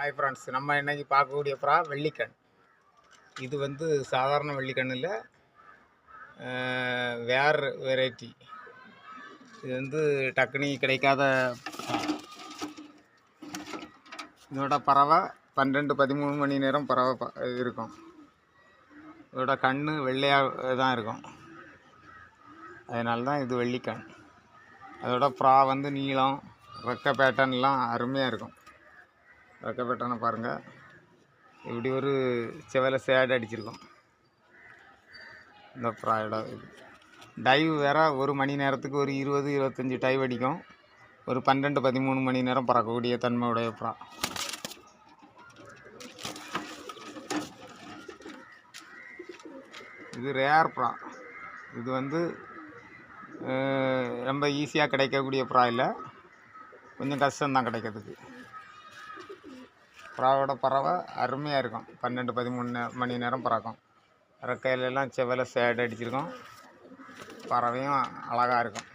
Hi friends, நம்ம இன்னைக்கு பார்க்கக்கூடிய புறா வெள்ளிக்கண். இது வந்து சாதாரண வெள்ளிக்கண் இல்லை, வேறு வெரைட்டி. இது வந்து டக்குனி கிடைக்காத. இதோட பறவை 12-13 மணி நேரம் பறவை இருக்கும். இதோட கண் வெள்ளையாக தான் இருக்கும், அதனால தான் இது வெள்ளிக்கண். அதோட புறா வந்து நீளம், ரெக்க பேட்டர்ன்லாம் அருமையாக இருக்கும். ரெக்க பேட்டர்னை பாருங்கள், இப்படி ஒரு செவலை சேடு அடிச்சிருக்கோம். இந்த புறாயோட டைவ் வேறு ஒரு மணி நேரத்துக்கு ஒரு 20-25 டைவ் அடிக்கும். ஒரு 12-13 மணி நேரம் பறக்கக்கூடிய தன்மையுடைய புறா. இது ரேர் புறா. இது வந்து ரொம்ப ஈஸியாக கிடைக்கக்கூடிய புறா இல்லை, கொஞ்சம் கஷ்டம்தான் கிடைக்கிறதுக்கு. புறாவோட பறவை அருமையாக இருக்கும். 12-13 மணி நேரம் பறக்கும். ரெக்கையிலெல்லாம் செவலை சேடு அடிச்சிருக்கோம். பறவையும் அழகாக இருக்கும்.